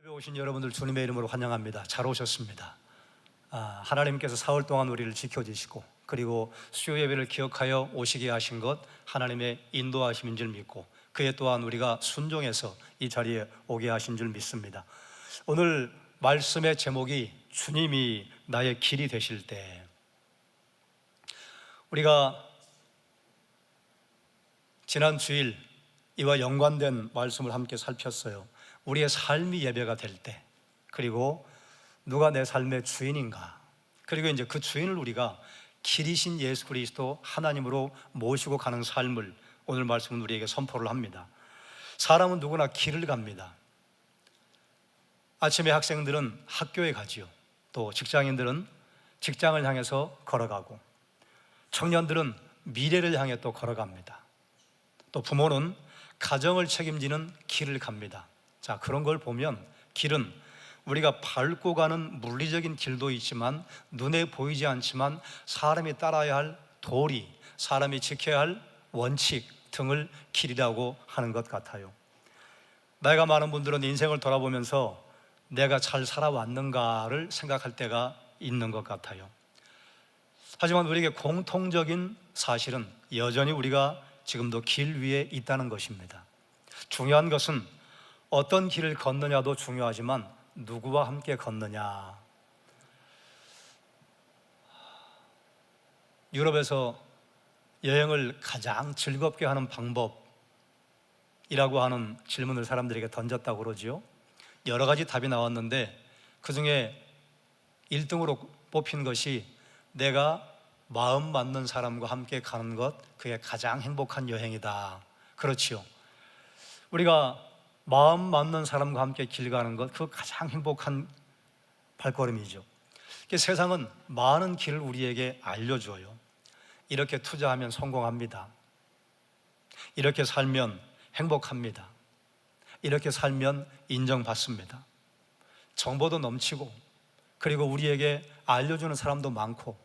오신 여러분들 주님의 이름으로 환영합니다. 잘 오셨습니다. 하나님께서 사흘 동안 우리를 지켜주시고 그리고 수요 예배를 기억하여 오시게 하신 것 하나님의 인도하심인 줄 믿고 그에 또한 우리가 순종해서 이 자리에 오게 하신 줄 믿습니다. 오늘 말씀의 제목이 주님이 나의 길이 되실 때, 우리가 지난 주일 이와 연관된 말씀을 함께 살폈어요. 우리의 삶이 예배가 될 때, 그리고 누가 내 삶의 주인인가, 그리고 이제 그 주인을 우리가 길이신 예수 그리스도 하나님으로 모시고 가는 삶을 오늘 말씀은 우리에게 선포를 합니다. 사람은 누구나 길을 갑니다. 아침에 학생들은 학교에 가지요. 또 직장인들은 직장을 향해서 걸어가고, 청년들은 미래를 향해 또 걸어갑니다. 또 부모는 가정을 책임지는 길을 갑니다. 자, 그런 걸 보면 길은 우리가 밟고 가는 물리적인 길도 있지만, 눈에 보이지 않지만 사람이 따라야 할 도리, 사람이 지켜야 할 원칙 등을 길이라고 하는 것 같아요. 나이가 많은 분들은 인생을 돌아보면서 내가 잘 살아왔는가를 생각할 때가 있는 것 같아요. 하지만 우리에게 공통적인 사실은 여전히 우리가 지금도 길 위에 있다는 것입니다. 중요한 것은 어떤 길을 걷느냐도 중요하지만 누구와 함께 걷느냐. 유럽에서 여행을 가장 즐겁게 하는 방법이라고 하는 질문을 사람들에게 던졌다고 그러지요. 여러 가지 답이 나왔는데 그 중에 1등으로 뽑힌 것이 내가 마음 맞는 사람과 함께 가는 것, 그게 가장 행복한 여행이다. 그렇지요. 우리가 마음 맞는 사람과 함께 길 가는 것, 그거 가장 행복한 발걸음이죠. 세상은 많은 길을 우리에게 알려줘요. 이렇게 투자하면 성공합니다. 이렇게 살면 행복합니다. 이렇게 살면 인정받습니다. 정보도 넘치고, 그리고 우리에게 알려주는 사람도 많고,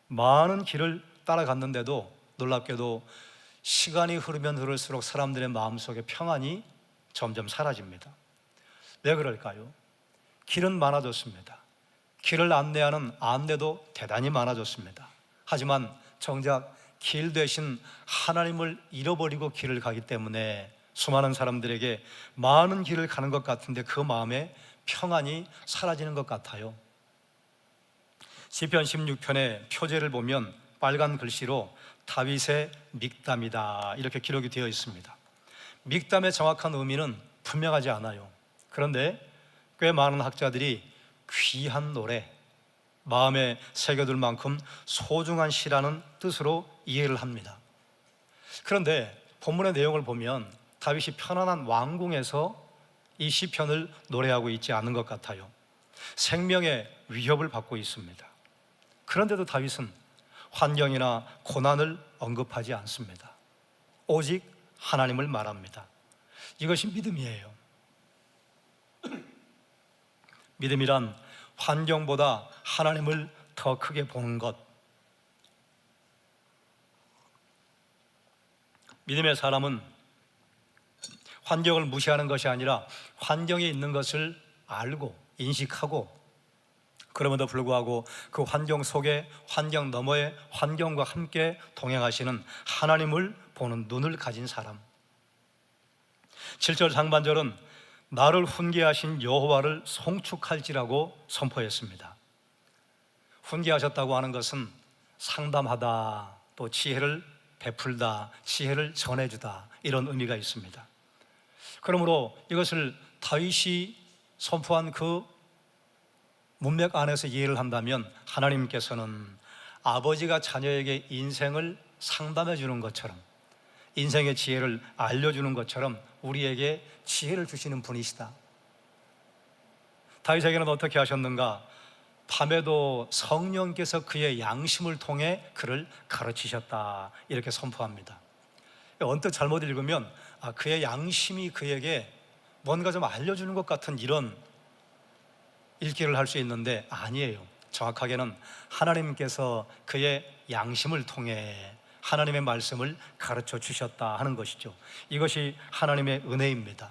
많은 길을 따라갔는데도 놀랍게도 시간이 흐르면 흐를수록 사람들의 마음속에 평안이 점점 사라집니다. 왜 그럴까요? 길은 많아졌습니다. 길을 안내하는 안내도 대단히 많아졌습니다. 하지만 정작 길 대신 하나님을 잃어버리고 길을 가기 때문에 수많은 사람들에게 많은 길을 가는 것 같은데 그 마음에 평안이 사라지는 것 같아요. 시편 16편의 표제를 보면 빨간 글씨로 다윗의 믹담이다 이렇게 기록이 되어 있습니다. 믹담의 정확한 의미는 분명하지 않아요. 그런데 꽤 많은 학자들이 귀한 노래, 마음에 새겨둘 만큼 소중한 시라는 뜻으로 이해를 합니다. 그런데 본문의 내용을 보면 다윗이 편안한 왕궁에서 이 시편을 노래하고 있지 않은 것 같아요. 생명의 위협을 받고 있습니다. 그런데도 다윗은 환경이나 고난을 언급하지 않습니다. 오직 하나님을 말합니다. 이것이 믿음이에요. 믿음이란 환경보다 하나님을 더 크게 보는 것. 믿음의 사람은 환경을 무시하는 것이 아니라 환경에 있는 것을 알고 인식하고, 그럼에도 불구하고 그 환경 속에, 환경 너머에 환경과 함께 동행하시는 하나님을 보는 눈을 가진 사람. 7절 상반절은 나를 훈계하신 여호와를 송축할지라고 선포했습니다. 훈계하셨다고 하는 것은 상담하다, 또 지혜를 베풀다, 지혜를 전해주다, 이런 의미가 있습니다. 그러므로 이것을 다윗이 선포한 그 문맥 안에서 이해를 한다면 하나님께서는 아버지가 자녀에게 인생을 상담해 주는 것처럼, 인생의 지혜를 알려주는 것처럼 우리에게 지혜를 주시는 분이시다. 다윗에게는 어떻게 하셨는가? 밤에도 성령께서 그의 양심을 통해 그를 가르치셨다 이렇게 선포합니다. 언뜻 잘못 읽으면 그의 양심이 그에게 뭔가 좀 알려주는 것 같은 이런 읽기를 할 수 있는데 아니에요. 정확하게는 하나님께서 그의 양심을 통해 하나님의 말씀을 가르쳐 주셨다 하는 것이죠. 이것이 하나님의 은혜입니다.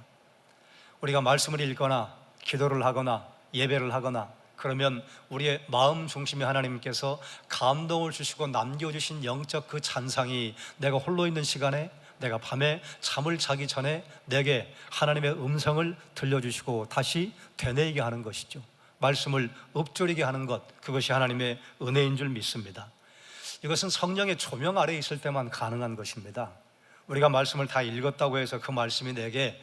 우리가 말씀을 읽거나 기도를 하거나 예배를 하거나 그러면 우리의 마음 중심에 하나님께서 감동을 주시고 남겨주신 영적 그 찬상이 내가 홀로 있는 시간에, 내가 밤에 잠을 자기 전에 내게 하나님의 음성을 들려주시고 다시 되뇌이게 하는 것이죠. 말씀을 읊조리게 하는 것, 그것이 하나님의 은혜인 줄 믿습니다. 이것은 성령의 조명 아래에 있을 때만 가능한 것입니다. 우리가 말씀을 다 읽었다고 해서 그 말씀이 내게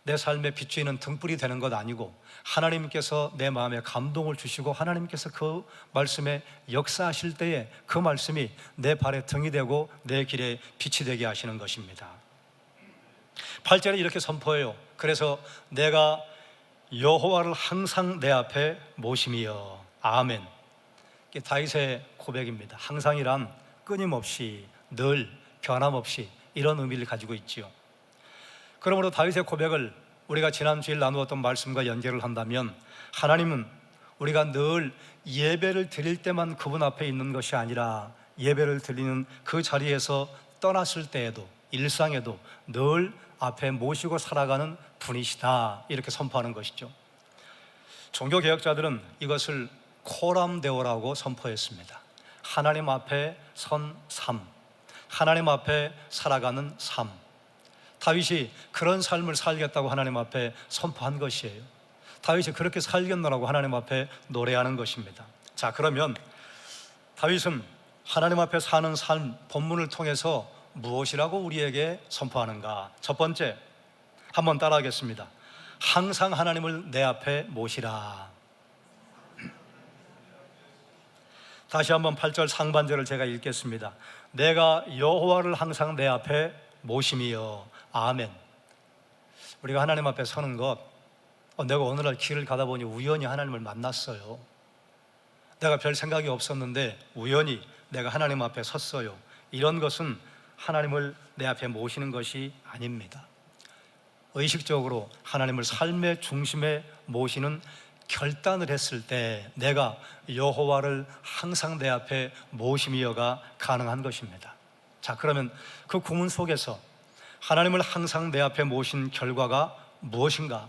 내 삶에 비추이는 등불이 되는 것 아니고, 하나님께서 내 마음에 감동을 주시고 하나님께서 그 말씀에 역사하실 때에 그 말씀이 내 발에 등이 되고 내 길에 빛이 되게 하시는 것입니다. 8절에 이렇게 선포해요. 그래서 내가 여호와를 항상 내 앞에 모심이여. 아멘. 이게 다윗의 고백입니다. 항상이란 끊임없이, 늘, 변함없이, 이런 의미를 가지고 있지요. 그러므로 다윗의 고백을 우리가 지난 주일 나누었던 말씀과 연결을 한다면, 하나님은 우리가 늘 예배를 드릴 때만 그분 앞에 있는 것이 아니라 예배를 드리는 그 자리에서 떠났을 때에도, 일상에도 늘 앞에 모시고 살아가는 분이시다, 이렇게 선포하는 것이죠. 종교개혁자들은 이것을 코람데오라고 선포했습니다. 하나님 앞에 선 삶, 하나님 앞에 살아가는 삶. 다윗이 그런 삶을 살겠다고 하나님 앞에 선포한 것이에요. 다윗이 그렇게 살겠노라고 하나님 앞에 노래하는 것입니다. 자, 그러면 다윗은 하나님 앞에 사는 삶, 본문을 통해서 무엇이라고 우리에게 선포하는가? 첫 번째, 한번 따라하겠습니다. 항상 하나님을 내 앞에 모시라. 다시 한번 8절 상반절을 제가 읽겠습니다. 내가 여호와를 항상 내 앞에 모심이여. 아멘. 우리가 하나님 앞에 서는 것, 내가 오늘날 길을 가다 보니 우연히 하나님을 만났어요. 내가 별 생각이 없었는데 우연히 내가 하나님 앞에 섰어요. 이런 것은 하나님을 내 앞에 모시는 것이 아닙니다. 의식적으로 하나님을 삶의 중심에 모시는 결단을 했을 때 내가 여호와를 항상 내 앞에 모심이여가 가능한 것입니다. 자, 그러면 그 구문 속에서 하나님을 항상 내 앞에 모신 결과가 무엇인가?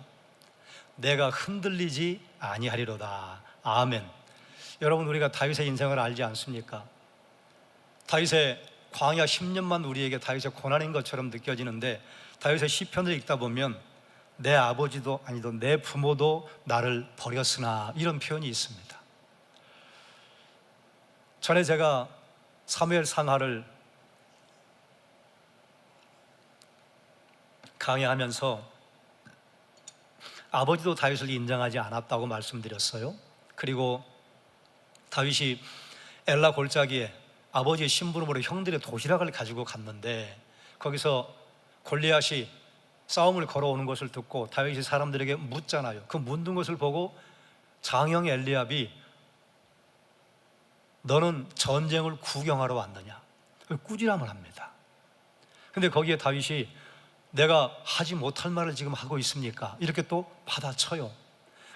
내가 흔들리지 아니하리로다. 아멘. 여러분, 우리가 다윗의 인생을 알지 않습니까? 다윗의 광야 10년만 우리에게 다윗의 고난인 것처럼 느껴지는데, 다윗의 시편을 읽다 보면 내 아버지도 아니도 내 부모도 나를 버렸으나, 이런 표현이 있습니다. 전에 제가 사무엘 상하를 강의하면서 아버지도 다윗을 인정하지 않았다고 말씀드렸어요. 그리고 다윗이 엘라 골짜기에 아버지의 심부름으로 형들의 도시락을 가지고 갔는데, 거기서 골리앗이 싸움을 걸어오는 것을 듣고 다윗이 사람들에게 묻잖아요. 그 묻는 것을 보고 장형 엘리압이 너는 전쟁을 구경하러 왔느냐, 꾸지람을 합니다. 근데 거기에 다윗이 내가 하지 못할 말을 지금 하고 있습니까? 이렇게 또 받아쳐요.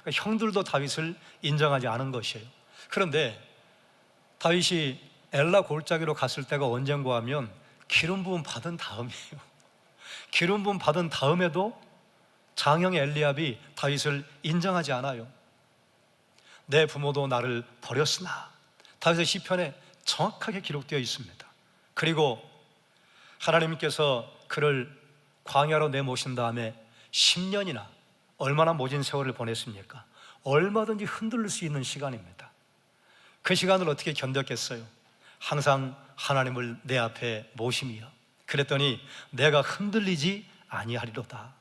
그러니까 형들도 다윗을 인정하지 않은 것이에요. 그런데 다윗이 엘라 골짜기로 갔을 때가 언젠가 하면 기름 부음 받은 다음이에요. 기름 부음 받은 다음에도 장형 엘리압이 다윗을 인정하지 않아요. 내 부모도 나를 버렸으나, 다윗의 시편에 정확하게 기록되어 있습니다. 그리고 하나님께서 그를 광야로 내모신 다음에 10년이나, 얼마나 모진 세월을 보냈습니까? 얼마든지 흔들릴 수 있는 시간입니다. 그 시간을 어떻게 견뎠겠어요? 항상 하나님을 내 앞에 모심이여. 그랬더니 내가 흔들리지 아니하리로다.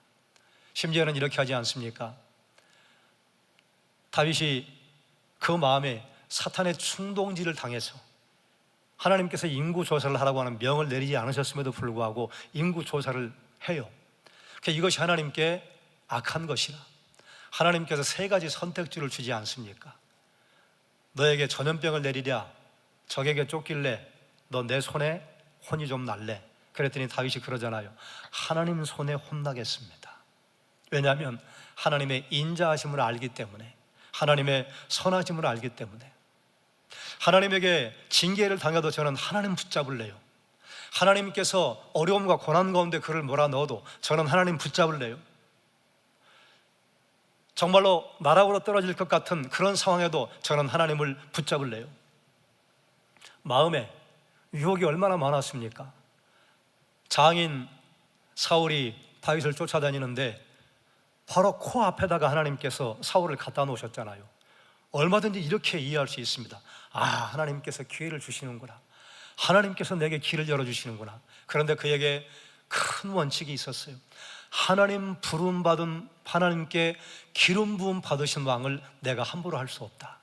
심지어는 이렇게 하지 않습니까? 다윗이 그 마음에 사탄의 충동질을 당해서 하나님께서 인구조사를 하라고 하는 명을 내리지 않으셨음에도 불구하고 인구조사를 해요. 이것이 하나님께 악한 것이라. 하나님께서 세 가지 선택지를 주지 않습니까? 너에게 전염병을 내리랴, 적에게 쫓길래, 너 내 손에 혼이 좀 날래. 그랬더니 다윗이 그러잖아요. 하나님 손에 혼나겠습니다. 왜냐하면 하나님의 인자하심을 알기 때문에, 하나님의 선하심을 알기 때문에. 하나님에게 징계를 당해도 저는 하나님 붙잡을래요. 하나님께서 어려움과 고난 가운데 그를 몰아넣어도 저는 하나님 붙잡을래요. 정말로 나락으로 떨어질 것 같은 그런 상황에도 저는 하나님을 붙잡을래요. 마음에 유혹이 얼마나 많았습니까? 장인 사울이 다윗을 쫓아다니는데 바로 코앞에다가 하나님께서 사울을 갖다 놓으셨잖아요. 얼마든지 이렇게 이해할 수 있습니다. 아, 하나님께서 기회를 주시는구나. 하나님께서 내게 길을 열어주시는구나. 그런데 그에게 큰 원칙이 있었어요. 하나님 부름받은, 하나님께 기름 부음 받으신 왕을 내가 함부로 할 수 없다.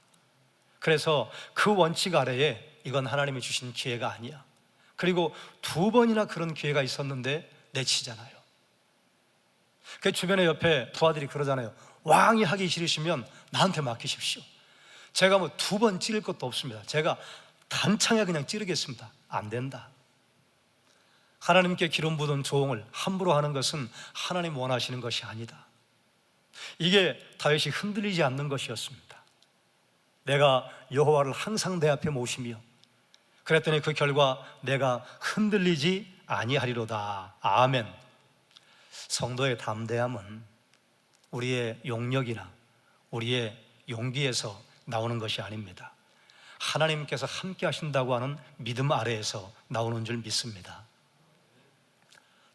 그래서 그 원칙 아래에 이건 하나님이 주신 기회가 아니야. 그리고 2번이나 그런 기회가 있었는데 내치잖아요. 그 주변에 옆에 부하들이 그러잖아요. 왕이 하기 싫으시면 나한테 맡기십시오. 제가 뭐 2번 찌를 것도 없습니다. 제가 단창에 그냥 찌르겠습니다. 안 된다. 하나님께 기름 부은 종을 함부로 하는 것은 하나님 원하시는 것이 아니다. 이게 다윗이 흔들리지 않는 것이었습니다. 내가 여호와를 항상 내 앞에 모시며, 그랬더니 그 결과 내가 흔들리지 아니하리로다. 아멘. 성도의 담대함은 우리의 용력이나 우리의 용기에서 나오는 것이 아닙니다. 하나님께서 함께 하신다고 하는 믿음 아래에서 나오는 줄 믿습니다.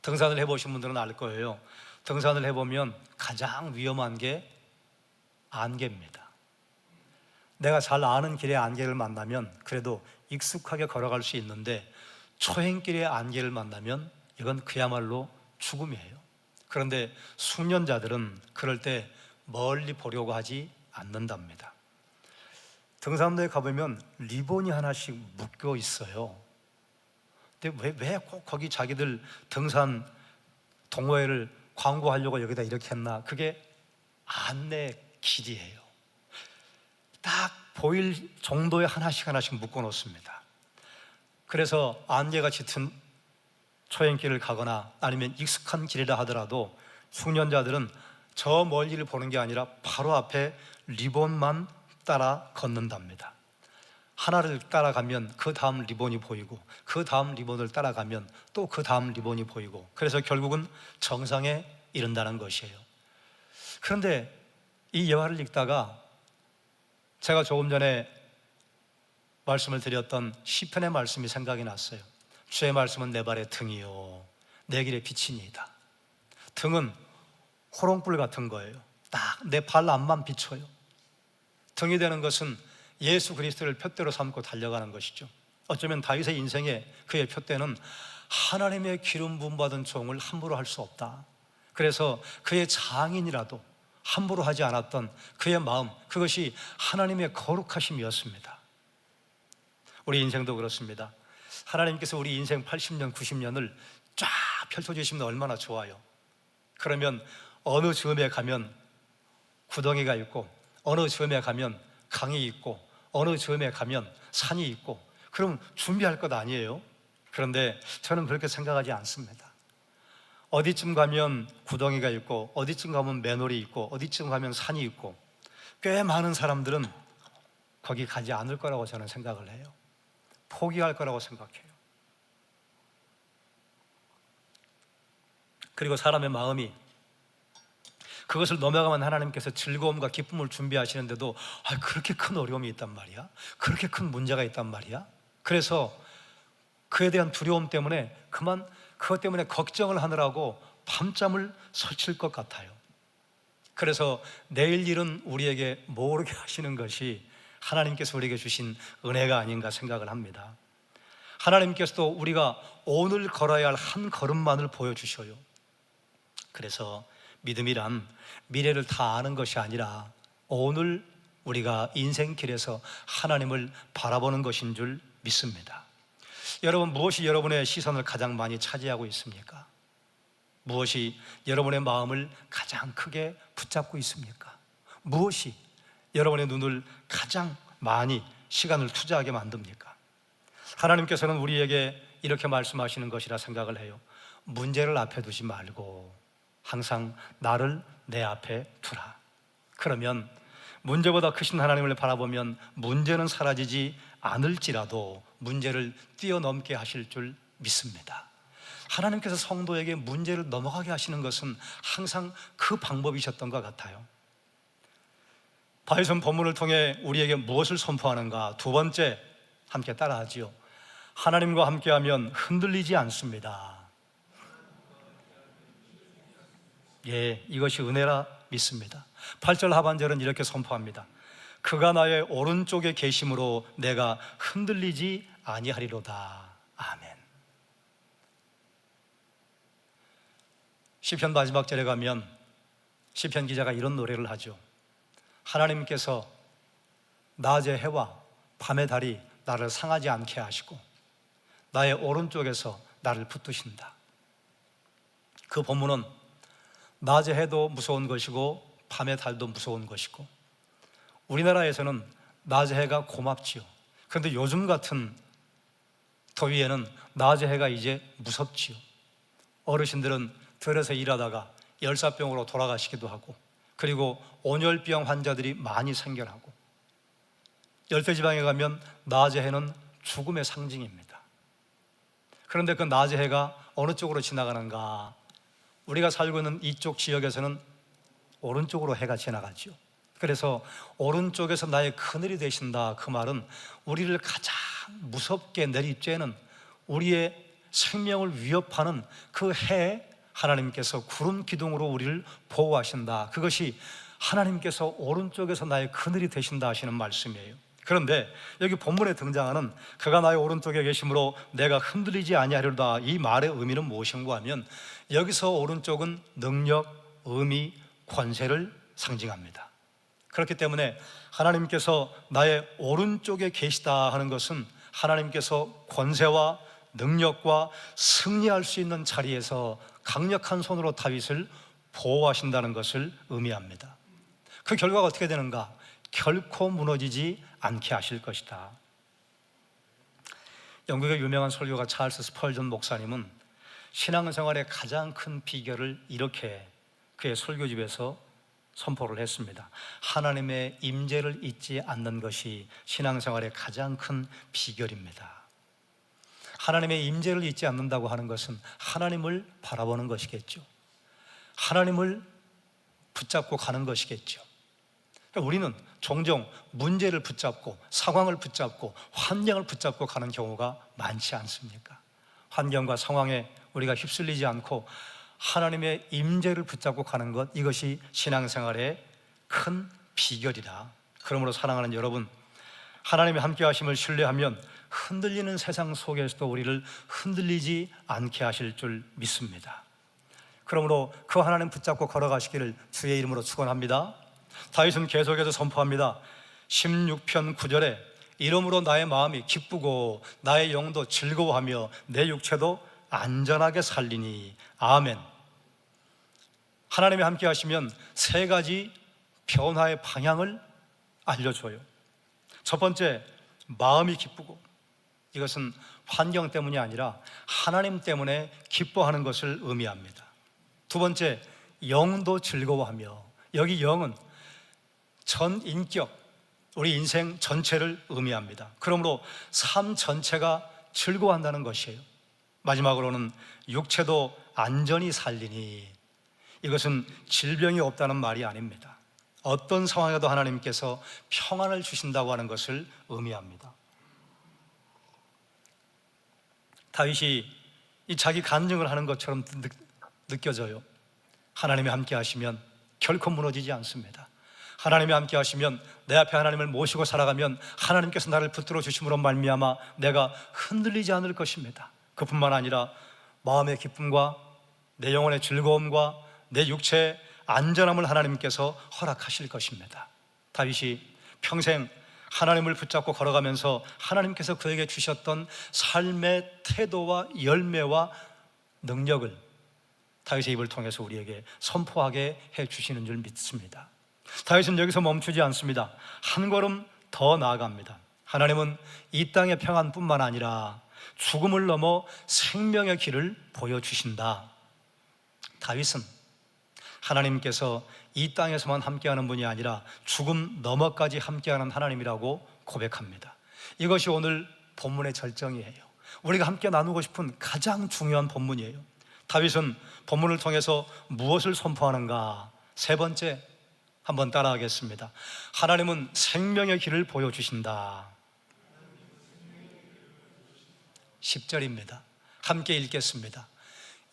등산을 해보신 분들은 알 거예요. 등산을 해보면 가장 위험한 게 안개입니다. 내가 잘 아는 길의 안개를 만나면 그래도 익숙하게 걸어갈 수 있는데, 초행길의 안개를 만나면 이건 그야말로 죽음이에요. 그런데 숙련자들은 그럴 때 멀리 보려고 하지 않는답니다. 등산로에 가보면 리본이 하나씩 묶여 있어요. 근데 왜 꼭 거기 자기들 등산 동호회를 광고하려고 여기다 이렇게 했나? 그게 안내 길이에요. 딱 보일 정도의 하나씩 묶어 놓습니다. 그래서 안개가 짙은 초행길을 가거나 아니면 익숙한 길이라 하더라도 숙련자들은 저 멀리를 보는 게 아니라 바로 앞에 리본만 따라 걷는답니다. 하나를 따라가면 그 다음 리본이 보이고, 그 다음 리본을 따라가면 또 그 다음 리본이 보이고, 그래서 결국은 정상에 이른다는 것이에요. 그런데 이 예화를 읽다가 제가 조금 전에 말씀을 드렸던 시편의 말씀이 생각이 났어요. 주의 말씀은 내 발의 등이요 내 길의 빛이니이다. 등은 호롱불 같은 거예요. 딱 내 발 앞만 비춰요. 등이 되는 것은 예수 그리스도를 푯대로 삼고 달려가는 것이죠. 어쩌면 다윗의 인생에 그의 푯대는 하나님의 기름 부음 받은 종을 함부로 할 수 없다. 그래서 그의 장인이라도 함부로 하지 않았던 그의 마음, 그것이 하나님의 거룩하심이었습니다. 우리 인생도 그렇습니다. 하나님께서 우리 인생 80년, 90년을 쫙 펼쳐주시면 얼마나 좋아요. 그러면 어느 즈음에 가면 구덩이가 있고, 어느 즈음에 가면 강이 있고, 어느 즈음에 가면 산이 있고, 그럼 준비할 것 아니에요? 그런데 저는 그렇게 생각하지 않습니다. 어디쯤 가면 구덩이가 있고, 어디쯤 가면 맨홀이 있고, 어디쯤 가면 산이 있고, 꽤 많은 사람들은 거기 가지 않을 거라고 저는 생각을 해요. 포기할 거라고 생각해요. 그리고 사람의 마음이 그것을 넘어가면 하나님께서 즐거움과 기쁨을 준비하시는데도 그렇게 큰 어려움이 있단 말이야? 그렇게 큰 문제가 있단 말이야? 그래서 그에 대한 두려움 때문에 그것 때문에 걱정을 하느라고 밤잠을 설칠 것 같아요. 그래서 내일 일은 우리에게 모르게 하시는 것이 하나님께서 우리에게 주신 은혜가 아닌가 생각을 합니다. 하나님께서도 우리가 오늘 걸어야 할 한 걸음만을 보여주셔요. 그래서 믿음이란 미래를 다 아는 것이 아니라 오늘 우리가 인생길에서 하나님을 바라보는 것인 줄 믿습니다. 여러분, 무엇이 여러분의 시선을 가장 많이 차지하고 있습니까? 무엇이 여러분의 마음을 가장 크게 붙잡고 있습니까? 무엇이 여러분의 눈을 가장 많이 시간을 투자하게 만듭니까? 하나님께서는 우리에게 이렇게 말씀하시는 것이라 생각을 해요. 문제를 앞에 두지 말고 항상 나를 내 앞에 두라. 그러면 문제보다 크신 하나님을 바라보면 문제는 사라지지 않을지라도 문제를 뛰어넘게 하실 줄 믿습니다. 하나님께서 성도에게 문제를 넘어가게 하시는 것은 항상 그 방법이셨던 것 같아요. 다윗은 본문을 통해 우리에게 무엇을 선포하는가? 두 번째, 함께 따라하지요. 하나님과 함께하면 흔들리지 않습니다. 예, 이것이 은혜라 믿습니다. 8절 하반절은 이렇게 선포합니다. 그가 나의 오른쪽에 계심으로 내가 흔들리지 아니하리로다. 아멘. 시편 마지막 절에 가면 시편 기자가 이런 노래를 하죠. 하나님께서 낮의 해와 밤의 달이 나를 상하지 않게 하시고 나의 오른쪽에서 나를 붙드신다. 그 본문은 낮의 해도 무서운 것이고 밤의 달도 무서운 것이고, 우리나라에서는 낮의 해가 고맙지요. 그런데 요즘 같은 더위에는 낮의 해가 이제 무섭지요. 어르신들은 들에서 일하다가 열사병으로 돌아가시기도 하고, 그리고 온열병 환자들이 많이 생겨나고, 열대지방에 가면 낮의 해는 죽음의 상징입니다. 그런데 그 낮의 해가 어느 쪽으로 지나가는가? 우리가 살고 있는 이쪽 지역에서는 오른쪽으로 해가 지나가죠. 그래서 오른쪽에서 나의 그늘이 되신다, 그 말은 우리를 가장 무섭게 내리쬐는, 우리의 생명을 위협하는 그 해에 하나님께서 구름 기둥으로 우리를 보호하신다. 그것이 하나님께서 오른쪽에서 나의 그늘이 되신다 하시는 말씀이에요. 그런데 여기 본문에 등장하는 그가 나의 오른쪽에 계심으로 내가 흔들리지 아니하리로다, 이 말의 의미는 무엇인가 하면, 여기서 오른쪽은 능력, 의미, 권세를 상징합니다. 그렇기 때문에 하나님께서 나의 오른쪽에 계시다 하는 것은 하나님께서 권세와 능력과 승리할 수 있는 자리에서 강력한 손으로 다윗을 보호하신다는 것을 의미합니다. 그 결과가 어떻게 되는가? 결코 무너지지 않게 하실 것이다. 영국의 유명한 설교가 찰스 스펄전 목사님은 신앙생활의 가장 큰 비결을 이렇게 그의 설교집에서 선포를 했습니다. 하나님의 임재를 잊지 않는 것이 신앙생활의 가장 큰 비결입니다. 하나님의 임재를 잊지 않는다고 하는 것은 하나님을 바라보는 것이겠죠. 하나님을 붙잡고 가는 것이겠죠. 그러니까 우리는 종종 문제를 붙잡고 상황을 붙잡고 환경을 붙잡고 가는 경우가 많지 않습니까? 환경과 상황에 우리가 휩쓸리지 않고 하나님의 임재를 붙잡고 가는 것, 이것이 신앙생활의 큰 비결이다. 그러므로 사랑하는 여러분, 하나님의 함께 하심을 신뢰하면 흔들리는 세상 속에서도 우리를 흔들리지 않게 하실 줄 믿습니다. 그러므로 그 하나님 붙잡고 걸어가시기를 주의 이름으로 축원합니다. 다윗은 계속해서 선포합니다. 16편 9절에 이러므로 나의 마음이 기쁘고 나의 영도 즐거워하며 내 육체도 안전하게 살리니. 아멘. 하나님이 함께 하시면 세 가지 변화의 방향을 알려줘요. 첫 번째, 마음이 기쁘고, 이것은 환경 때문이 아니라 하나님 때문에 기뻐하는 것을 의미합니다. 두 번째, 영도 즐거워하며, 여기 영은 전 인격, 우리 인생 전체를 의미합니다. 그러므로 삶 전체가 즐거워한다는 것이에요. 마지막으로는 육체도 안전히 살리니, 이것은 질병이 없다는 말이 아닙니다. 어떤 상황에도 하나님께서 평안을 주신다고 하는 것을 의미합니다. 다윗이 이 자기 간증을 하는 것처럼 느껴져요. 하나님이 함께 하시면 결코 무너지지 않습니다. 하나님이 함께 하시면, 내 앞에 하나님을 모시고 살아가면 하나님께서 나를 붙들어 주심으로 말미암아 내가 흔들리지 않을 것입니다. 그뿐만 아니라 마음의 기쁨과 내 영혼의 즐거움과 내 육체의 안전함을 하나님께서 허락하실 것입니다. 다윗이 평생 하나님을 붙잡고 걸어가면서 하나님께서 그에게 주셨던 삶의 태도와 열매와 능력을 다윗의 입을 통해서 우리에게 선포하게 해주시는 줄 믿습니다. 다윗은 여기서 멈추지 않습니다. 한 걸음 더 나아갑니다. 하나님은 이 땅의 평안뿐만 아니라 죽음을 넘어 생명의 길을 보여주신다. 다윗은 하나님께서 이 땅에서만 함께하는 분이 아니라 죽음 너머까지 함께하는 하나님이라고 고백합니다. 이것이 오늘 본문의 절정이에요. 우리가 함께 나누고 싶은 가장 중요한 본문이에요. 다윗은 본문을 통해서 무엇을 선포하는가? 세 번째, 한번 따라하겠습니다. 하나님은 생명의 길을 보여주신다. 10절입니다. 함께 읽겠습니다.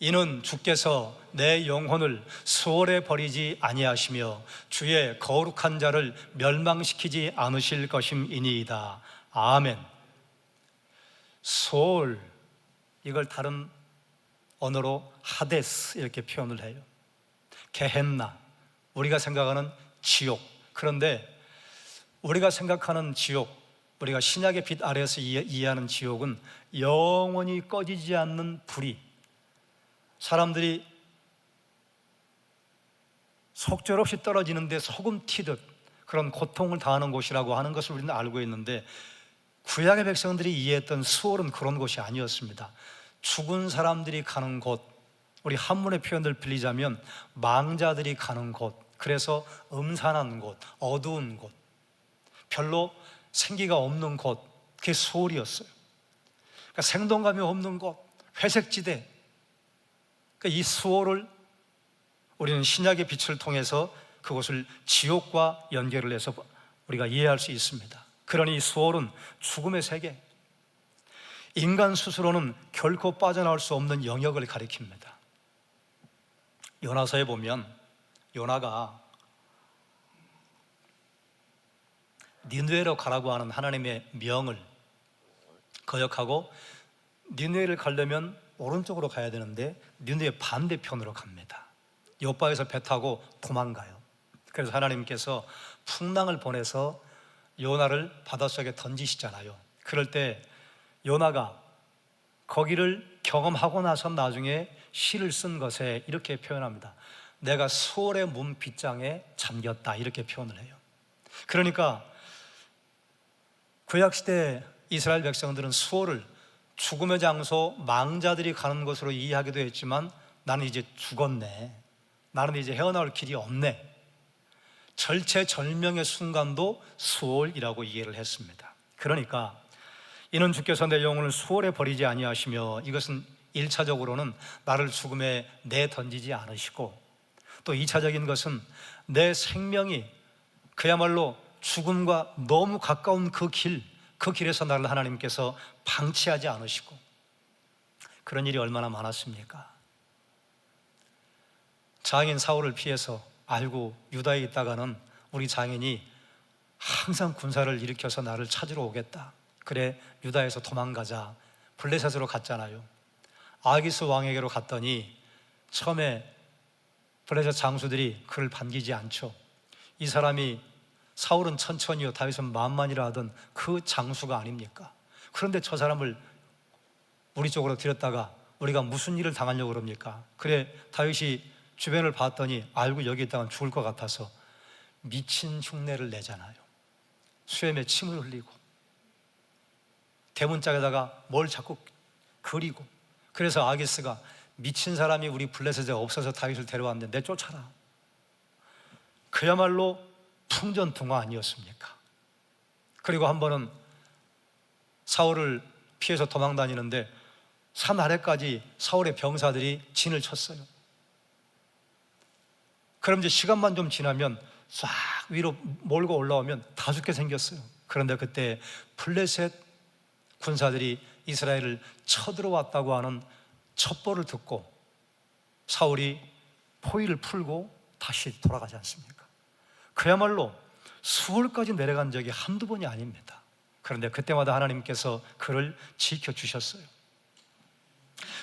이는 주께서 내 영혼을 수월에 버리지 아니하시며 주의 거룩한 자를 멸망시키지 않으실 것임이니이다. 아멘. 수월, 이걸 다른 언어로 하데스 이렇게 표현을 해요. 게헨나, 우리가 생각하는 지옥. 그런데 우리가 생각하는 지옥, 우리가 신약의 빛 아래에서 이해하는 지옥은 영원히 꺼지지 않는 불이, 사람들이 속절없이 떨어지는데 소금 튀듯 그런 고통을 당하는 곳이라고 하는 것을 우리는 알고 있는데, 구약의 백성들이 이해했던 수월은 그런 곳이 아니었습니다. 죽은 사람들이 가는 곳, 우리 한문의 표현을 빌리자면 망자들이 가는 곳, 그래서 음산한 곳, 어두운 곳, 별로 생기가 없는 곳, 그게 수월이었어요. 그러니까 생동감이 없는 곳, 회색지대. 그러니까 이 수월을 우리는 신약의 빛을 통해서 그것을 지옥과 연결을 해서 우리가 이해할 수 있습니다. 그러니 이 수월은 죽음의 세계, 인간 스스로는 결코 빠져나올 수 없는 영역을 가리킵니다. 요나서에 보면 요나가 니느웨로 가라고 하는 하나님의 명을 거역하고 니느웨를 가려면 오른쪽으로 가야 되는데 니느웨 반대편으로 갑니다. 요바에서 배 타고 도망가요. 그래서 하나님께서 풍랑을 보내서 요나를 바닷속에 던지시잖아요. 그럴 때 요나가 거기를 경험하고 나서 나중에 시를 쓴 것에 이렇게 표현합니다. 내가 수월의 문 빗장에 잠겼다, 이렇게 표현을 해요. 그러니까 구약시대 이스라엘 백성들은 수월을 죽음의 장소, 망자들이 가는 곳으로 이해하기도 했지만, 나는 이제 죽었네, 나는 이제 헤어나올 길이 없네, 절체절명의 순간도 수월이라고 이해를 했습니다. 그러니까 이는 주께서 내 영혼을 수월에 버리지 아니하시며, 이것은 1차적으로는 나를 죽음에 내던지지 않으시고, 또 2차적인 것은 내 생명이 그야말로 죽음과 너무 가까운 그 길에서 나를 하나님께서 방치하지 않으시고. 그런 일이 얼마나 많았습니까? 장인 사울을 피해서 알고 유다에 있다가는 우리 장인이 항상 군사를 일으켜서 나를 찾으러 오겠다, 그래 유다에서 도망가자, 블레셋으로 갔잖아요. 아기스 왕에게로 갔더니 처음에 블레셋 장수들이 그를 반기지 않죠. 이 사람이 사울은 천천히요 다윗은 만만이라 하던 그 장수가 아닙니까? 그런데 저 사람을 우리 쪽으로 들였다가 우리가 무슨 일을 당하려고 그럽니까? 그래 다윗이 주변을 봤더니 알고 여기 있다가 죽을 것 같아서 미친 흉내를 내잖아요. 수염에 침을 흘리고 대문짝에다가 뭘 자꾸 그리고. 그래서 아기스가 미친 사람이 우리 블레셋에 없어서 다윗을 데려왔는데 내쫓아라. 그야말로 풍전등화 아니었습니까? 그리고 한 번은 사울을 피해서 도망다니는데 산 아래까지 사울의 병사들이 진을 쳤어요. 그럼 이제 시간만 좀 지나면 싹 위로 몰고 올라오면 다 죽게 생겼어요. 그런데 그때 블레셋 군사들이 이스라엘을 쳐들어왔다고 하는 첩보를 듣고 사울이 포위를 풀고 다시 돌아가지 않습니까? 그야말로 수월까지 내려간 적이 한두 번이 아닙니다. 그런데 그때마다 하나님께서 그를 지켜주셨어요.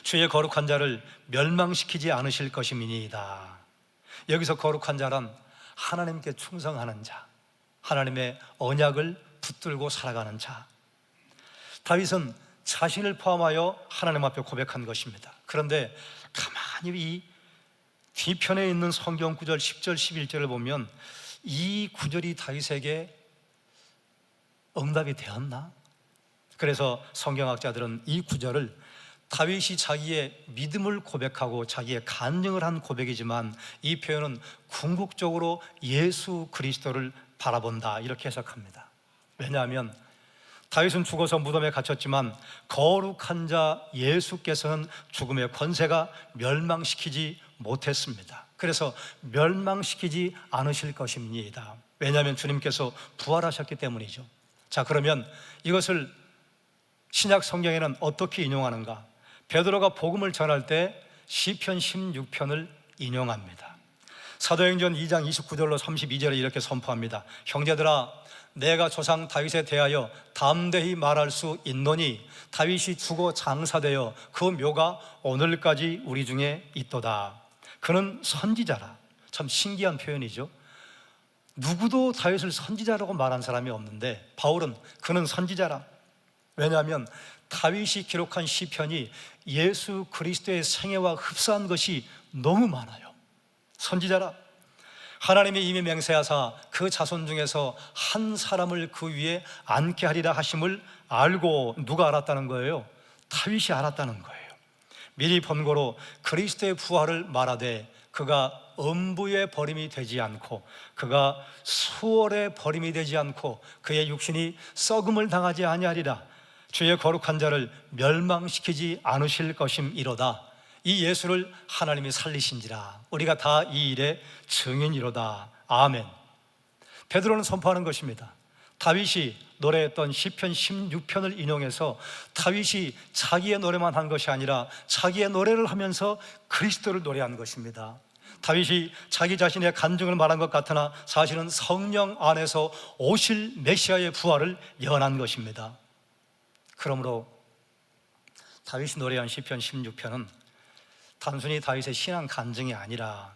주의 거룩한 자를 멸망시키지 않으실 것임이니이다. 여기서 거룩한 자란 하나님께 충성하는 자, 하나님의 언약을 붙들고 살아가는 자. 다윗은 자신을 포함하여 하나님 앞에 고백한 것입니다. 그런데 가만히 이 뒤편에 있는 성경 구절 10절 11절을 보면 이 구절이 다윗에게 응답이 되었나? 그래서 성경학자들은 이 구절을 다윗이 자기의 믿음을 고백하고 자기의 간증을 한 고백이지만 이 표현은 궁극적으로 예수 그리스도를 바라본다, 이렇게 해석합니다. 왜냐하면 다윗은 죽어서 무덤에 갇혔지만 거룩한 자 예수께서는 죽음의 권세가 멸망시키지 못했습니다. 그래서 멸망시키지 않으실 것입니다. 왜냐하면 주님께서 부활하셨기 때문이죠. 자, 그러면 이것을 신약 성경에는 어떻게 인용하는가? 베드로가 복음을 전할 때 시편 16편을 인용합니다. 사도행전 2장 29절로 32절에 이렇게 선포합니다. 형제들아, 내가 조상 다윗에 대하여 담대히 말할 수 있노니 다윗이 죽어 장사되어 그 묘가 오늘까지 우리 중에 있도다. 그는 선지자라. 참 신기한 표현이죠. 누구도 다윗을 선지자라고 말한 사람이 없는데 바울은 그는 선지자라. 왜냐하면 다윗이 기록한 시편이 예수 그리스도의 생애와 흡사한 것이 너무 많아요. 선지자라. 하나님이 이미 맹세하사 그 자손 중에서 한 사람을 그 위에 앉게 하리라 하심을 알고 누가 알았다는 거예요? 다윗이 알았다는 거예요. 미리 번거로 그리스도의 부활을 말하되 그가 음부의 버림이 되지 않고 그가 수월의 버림이 되지 않고 그의 육신이 썩음을 당하지 아니하리라. 주의 거룩한 자를 멸망시키지 않으실 것임이로다. 이 예수를 하나님이 살리신지라. 우리가 다 이 일의 증인이로다. 아멘. 베드로는 선포하는 것입니다. 다윗이 노래했던 시편 16편을 인용해서 다윗이 자기의 노래만 한 것이 아니라 자기의 노래를 하면서 그리스도를 노래한 것입니다. 다윗이 자기 자신의 간증을 말한 것 같으나 사실은 성령 안에서 오실 메시아의 부활을 예언한 것입니다. 그러므로 다윗이 노래한 시편 16편은 단순히 다윗의 신앙 간증이 아니라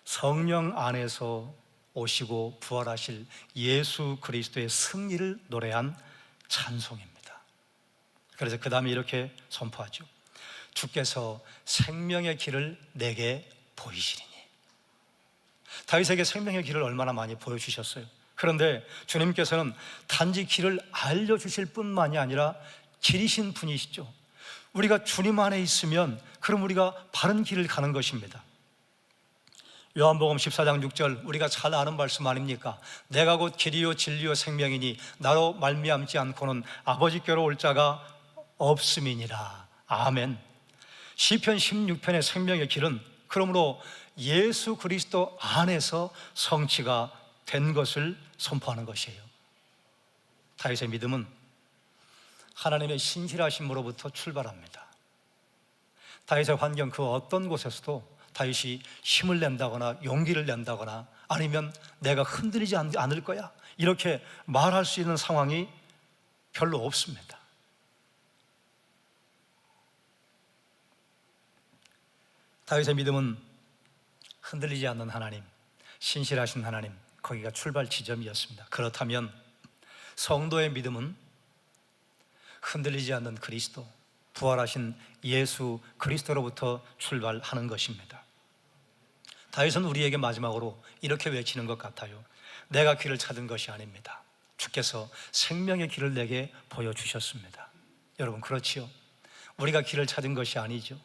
성령 안에서 오시고 부활하실 예수 그리스도의 승리를 노래한 찬송입니다. 그래서 그 다음에 이렇게 선포하죠. 주께서 생명의 길을 내게 보이시리니. 다윗에게 생명의 길을 얼마나 많이 보여주셨어요. 그런데 주님께서는 단지 길을 알려주실 뿐만이 아니라 길이신 분이시죠. 우리가 주님 안에 있으면 그럼 우리가 바른 길을 가는 것입니다. 요한복음 14장 6절 우리가 잘 아는 말씀 아닙니까? 내가 곧 길이요 진리요 생명이니 나로 말미암지 않고는 아버지께로 올 자가 없음이니라. 아멘. 시편 16편의 생명의 길은 그러므로 예수 그리스도 안에서 성취가 된 것을 선포하는 것이에요. 다윗의 믿음은 하나님의 신실하심으로부터 출발합니다. 다윗의 환경 그 어떤 곳에서도 다윗이 힘을 낸다거나 용기를 낸다거나 아니면 내가 흔들리지 않을 거야 이렇게 말할 수 있는 상황이 별로 없습니다. 다윗의 믿음은 흔들리지 않는 하나님, 신실하신 하나님, 거기가 출발 지점이었습니다. 그렇다면 성도의 믿음은 흔들리지 않는 그리스도, 부활하신 예수 그리스도로부터 출발하는 것입니다. 다윗은 우리에게 마지막으로 이렇게 외치는 것 같아요. 내가 길을 찾은 것이 아닙니다. 주께서 생명의 길을 내게 보여주셨습니다. 여러분 그렇지요? 우리가 길을 찾은 것이 아니죠.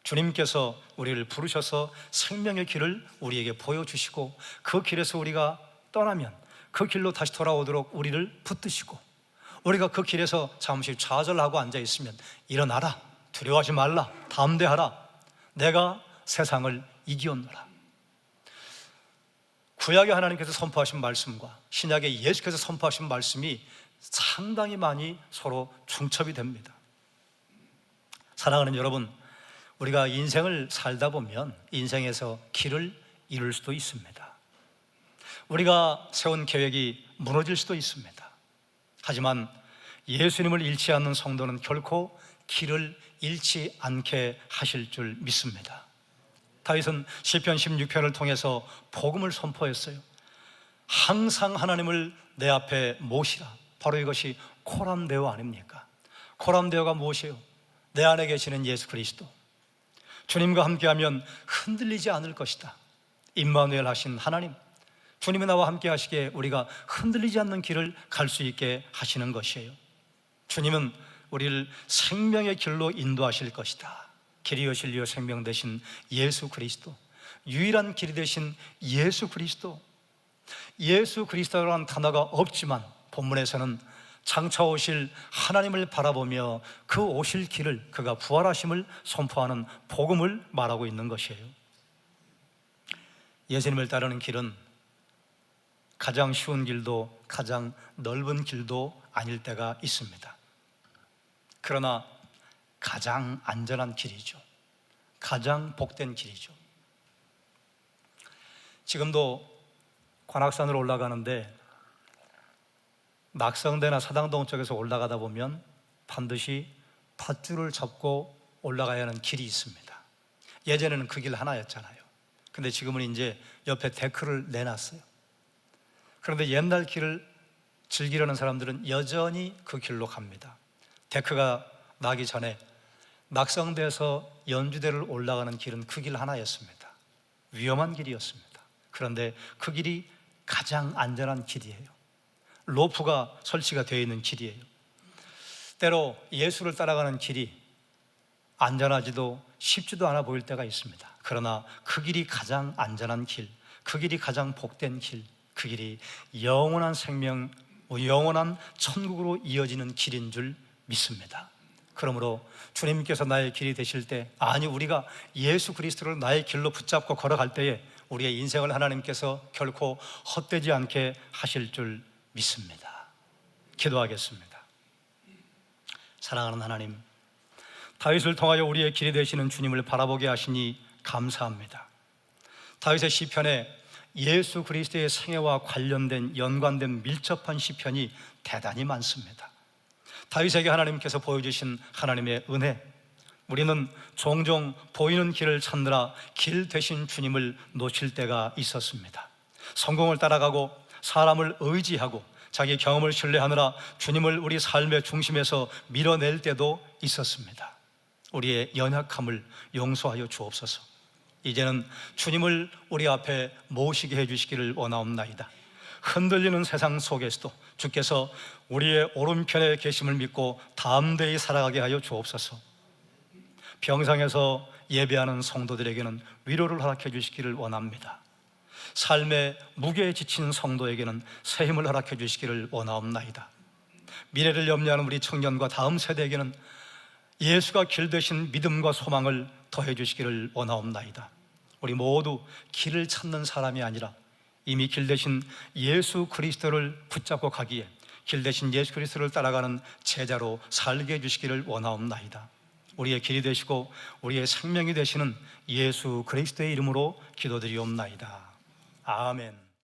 주님께서 우리를 부르셔서 생명의 길을 우리에게 보여주시고 그 길에서 우리가 떠나면 그 길로 다시 돌아오도록 우리를 붙드시고 우리가 그 길에서 잠시 좌절하고 앉아있으면 일어나라, 두려워하지 말라, 담대하라, 내가 세상을 이기었노라. 구약의 하나님께서 선포하신 말씀과 신약의 예수께서 선포하신 말씀이 상당히 많이 서로 중첩이 됩니다. 사랑하는 여러분, 우리가 인생을 살다 보면 인생에서 길을 잃을 수도 있습니다. 우리가 세운 계획이 무너질 수도 있습니다. 하지만 예수님을 잃지 않는 성도는 결코 길을 잃지 않게 하실 줄 믿습니다. 다윗은 시편 16편을 통해서 복음을 선포했어요. 항상 하나님을 내 앞에 모시라. 바로 이것이 코람데오 아닙니까? 코람데오가 무엇이에요? 내 안에 계시는 예수 그리스도, 주님과 함께하면 흔들리지 않을 것이다. 임마누엘 하신 하나님, 주님이 나와 함께 하시기에 우리가 흔들리지 않는 길을 갈 수 있게 하시는 것이에요. 주님은 우리를 생명의 길로 인도하실 것이다. 길이요 진리요 생명 되신 예수 그리스도, 유일한 길이 되신 예수 그리스도. 예수 그리스도라는 단어가 없지만 본문에서는 장차 오실 하나님을 바라보며 그 오실 길을, 그가 부활하심을 선포하는 복음을 말하고 있는 것이에요. 예수님을 따르는 길은 가장 쉬운 길도 가장 넓은 길도 아닐 때가 있습니다. 그러나 가장 안전한 길이죠. 가장 복된 길이죠. 지금도 관악산으로 올라가는데 낙성대나 사당동 쪽에서 올라가다 보면 반드시 밧줄을 잡고 올라가야 하는 길이 있습니다. 예전에는 그 길 하나였잖아요. 근데 지금은 이제 옆에 데크를 내놨어요. 그런데 옛날 길을 즐기려는 사람들은 여전히 그 길로 갑니다. 데크가 나기 전에 낙성대에서 연주대를 올라가는 길은 그 길 하나였습니다. 위험한 길이었습니다. 그런데 그 길이 가장 안전한 길이에요. 로프가 설치가 되어 있는 길이에요. 때로 예수를 따라가는 길이 안전하지도 쉽지도 않아 보일 때가 있습니다. 그러나 그 길이 가장 안전한 길, 그 길이 가장 복된 길, 그 길이 영원한 생명, 영원한 천국으로 이어지는 길인 줄 믿습니다. 그러므로 주님께서 나의 길이 되실 때, 아니 우리가 예수 그리스도를 나의 길로 붙잡고 걸어갈 때에 우리의 인생을 하나님께서 결코 헛되지 않게 하실 줄 믿습니다. 기도하겠습니다. 사랑하는 하나님, 다윗을 통하여 우리의 길이 되시는 주님을 바라보게 하시니 감사합니다. 다윗의 시편에 예수 그리스도의 생애와 관련된 연관된 밀접한 시편이 대단히 많습니다. 다윗에게 하나님께서 보여주신 하나님의 은혜, 우리는 종종 보이는 길을 찾느라 길 되신 주님을 놓칠 때가 있었습니다. 성공을 따라가고 사람을 의지하고 자기 경험을 신뢰하느라 주님을 우리 삶의 중심에서 밀어낼 때도 있었습니다. 우리의 연약함을 용서하여 주옵소서. 이제는 주님을 우리 앞에 모시게 해주시기를 원하옵나이다. 흔들리는 세상 속에서도 주께서 우리의 오른편에 계심을 믿고 담대히 살아가게 하여 주옵소서. 병상에서 예배하는 성도들에게는 위로를 허락해 주시기를 원합니다. 삶의 무게에 지친 성도에게는 새 힘을 허락해 주시기를 원하옵나이다. 미래를 염려하는 우리 청년과 다음 세대에게는 예수가 길 되신 믿음과 소망을 더해 주시기를 원하옵나이다. 우리 모두 길을 찾는 사람이 아니라 이미 길 되신 예수 그리스도를 붙잡고 가기에 길 되신 예수 그리스도를 따라가는 제자로 살게 해주시기를 원하옵나이다. 우리의 길이 되시고 우리의 생명이 되시는 예수 그리스도의 이름으로 기도드리옵나이다. 아멘.